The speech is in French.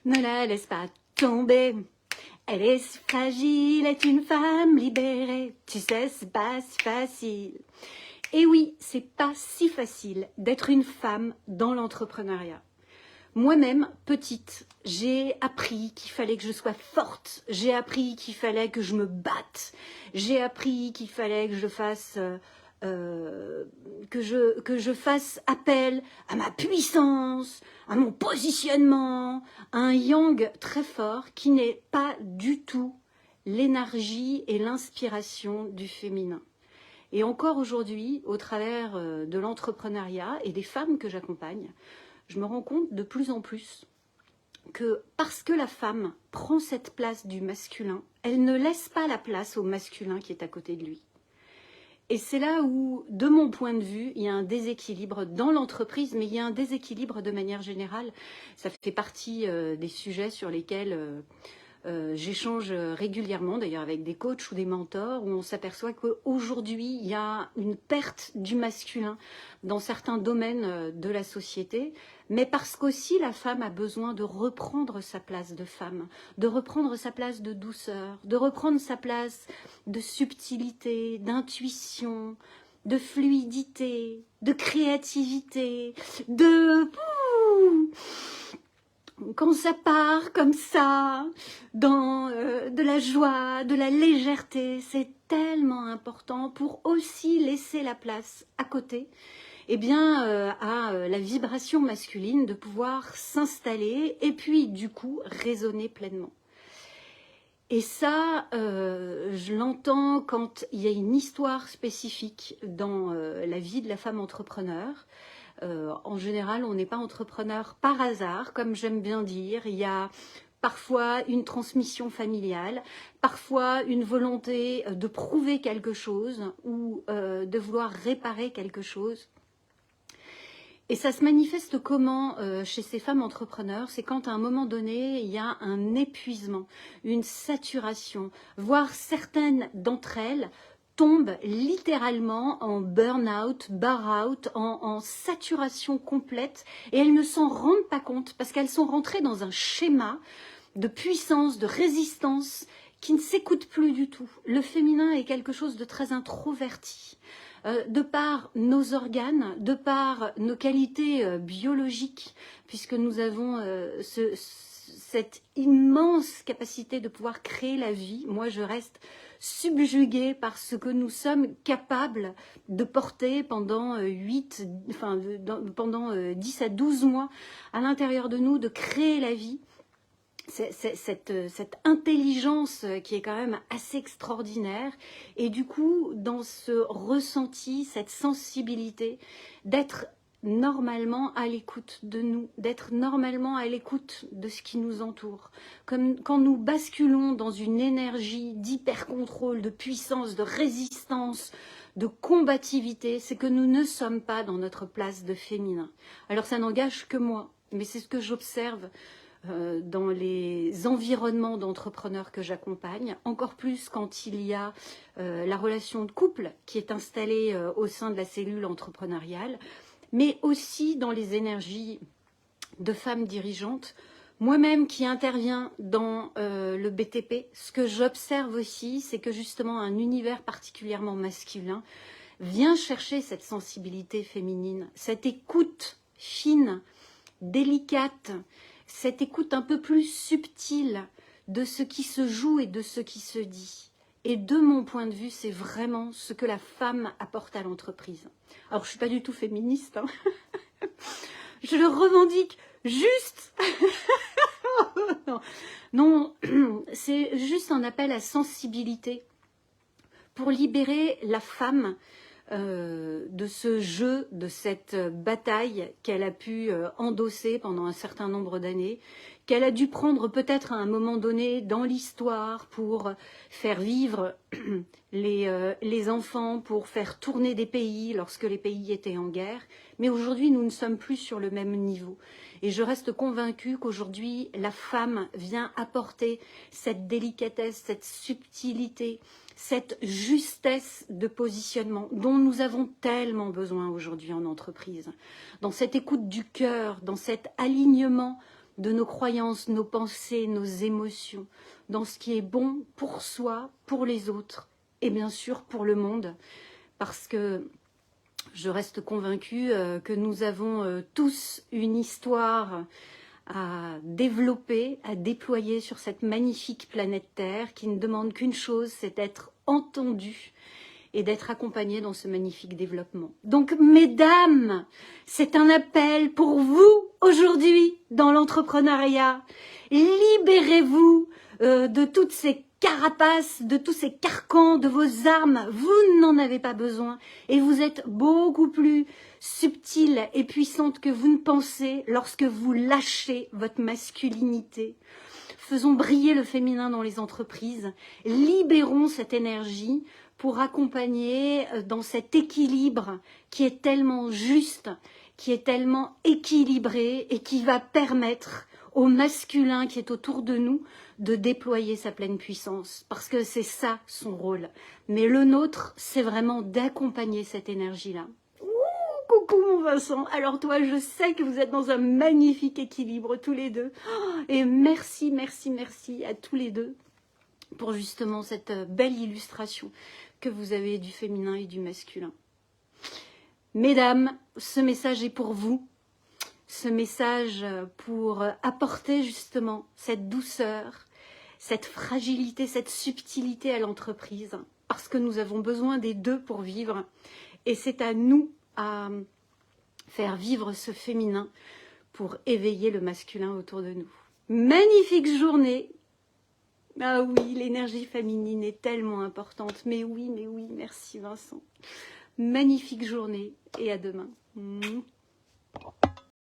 Ne la laisse pas tomber. Elle est si fragile, est une femme libérée. Tu sais, c'est pas si facile. Et oui, c'est pas si facile d'être une femme dans l'entrepreneuriat. Moi-même, petite, j'ai appris qu'il fallait que je sois forte. J'ai appris qu'il fallait que je me batte. J'ai appris qu'il fallait que je fasse que je fasse appel à ma puissance, à mon positionnement, à un yang très fort qui n'est pas du tout l'énergie et l'inspiration du féminin. Et encore aujourd'hui, au travers de l'entrepreneuriat et des femmes que j'accompagne, je me rends compte de plus en plus que parce que la femme prend cette place du masculin, elle ne laisse pas la place au masculin qui est à côté de lui. Et c'est là où, de mon point de vue, il y a un déséquilibre dans l'entreprise, mais il y a un déséquilibre de manière générale. Ça fait partie des sujets sur lesquels j'échange régulièrement, d'ailleurs avec des coachs ou des mentors, où on s'aperçoit qu'aujourd'hui, il y a une perte du masculin dans certains domaines de la société, mais parce qu'aussi la femme a besoin de reprendre sa place de femme, de reprendre sa place de douceur, de reprendre sa place de subtilité, d'intuition, de fluidité, de créativité, de... Quand ça part comme ça, dans de la joie, de la légèreté, c'est tellement important pour aussi laisser la place à côté eh bien, à la vibration masculine de pouvoir s'installer et puis du coup résonner pleinement. Et ça, je l'entends quand il y a une histoire spécifique dans la vie de la femme entrepreneur. En général, on n'est pas entrepreneur par hasard, comme j'aime bien dire. Il y a parfois une transmission familiale, parfois une volonté de prouver quelque chose ou de vouloir réparer quelque chose. Et ça se manifeste comment chez ces femmes entrepreneurs? C'est quand à un moment donné, il y a un épuisement, une saturation, voire certaines d'entre elles tombent littéralement en burn-out, bar-out, en saturation complète et elles ne s'en rendent pas compte parce qu'elles sont rentrées dans un schéma de puissance, de résistance qui ne s'écoute plus du tout. Le féminin est quelque chose de très introverti. De par nos organes, de par nos qualités biologiques, puisque nous avons cette immense capacité de pouvoir créer la vie. Moi, je reste subjuguée par ce que nous sommes capables de porter pendant 10 à 12 mois à l'intérieur de nous, de créer la vie. Cette intelligence qui est quand même assez extraordinaire et du coup dans ce ressenti, cette sensibilité d'être normalement à l'écoute de nous, d'être normalement à l'écoute de ce qui nous entoure. Comme quand nous basculons dans une énergie d'hyper-contrôle, de puissance, de résistance, de combativité, c'est que nous ne sommes pas dans notre place de féminin. Alors ça n'engage que moi, mais c'est ce que j'observe dans les environnements d'entrepreneurs que j'accompagne, encore plus quand il y a la relation de couple qui est installée au sein de la cellule entrepreneuriale, mais aussi dans les énergies de femmes dirigeantes. Moi-même qui interviens dans le BTP, ce que j'observe aussi, c'est que justement un univers particulièrement masculin vient chercher cette sensibilité féminine, cette écoute fine, délicate, cette écoute un peu plus subtile de ce qui se joue et de ce qui se dit. Et de mon point de vue, c'est vraiment ce que la femme apporte à l'entreprise. Alors, je ne suis pas du tout féministe, hein. Je le revendique juste. Non, c'est juste un appel à sensibilité pour libérer la femme de ce jeu, de cette bataille qu'elle a pu endosser pendant un certain nombre d'années, qu'elle a dû prendre peut-être à un moment donné dans l'histoire pour faire vivre les enfants, pour faire tourner des pays lorsque les pays étaient en guerre. Mais aujourd'hui, nous ne sommes plus sur le même niveau. Et je reste convaincue qu'aujourd'hui, la femme vient apporter cette délicatesse, cette subtilité, cette justesse de positionnement dont nous avons tellement besoin aujourd'hui en entreprise. Dans cette écoute du cœur, dans cet alignement de nos croyances, nos pensées, nos émotions, dans ce qui est bon pour soi, pour les autres et bien sûr pour le monde. Parce que je reste convaincue que nous avons tous une histoire à développer, à déployer sur cette magnifique planète Terre qui ne demande qu'une chose, c'est d'être entendue et d'être accompagnée dans ce magnifique développement. Donc, mesdames, c'est un appel pour vous aujourd'hui dans l'entrepreneuriat. Libérez-vous de toutes ces carapaces, de tous ces carcans, de vos armes. Vous n'en avez pas besoin et vous êtes beaucoup plus subtile et puissante que vous ne pensez lorsque vous lâchez votre masculinité. Faisons briller le féminin dans les entreprises, libérons cette énergie pour accompagner dans cet équilibre qui est tellement juste, qui est tellement équilibré et qui va permettre au masculin qui est autour de nous de déployer sa pleine puissance, parce que c'est ça son rôle. Mais le nôtre, c'est vraiment d'accompagner cette énergie-là. Coucou mon Vincent, alors toi je sais que vous êtes dans un magnifique équilibre tous les deux et merci, merci, merci à tous les deux pour justement cette belle illustration que vous avez du féminin et du masculin. Mesdames, ce message est pour vous, ce message pour apporter justement cette douceur, cette fragilité, cette subtilité à l'entreprise, parce que nous avons besoin des deux pour vivre et c'est à nous à faire vivre ce féminin pour éveiller le masculin autour de nous. Magnifique journée. Ah oui, l'énergie féminine est tellement importante. Mais oui, merci Vincent. Magnifique journée et à demain.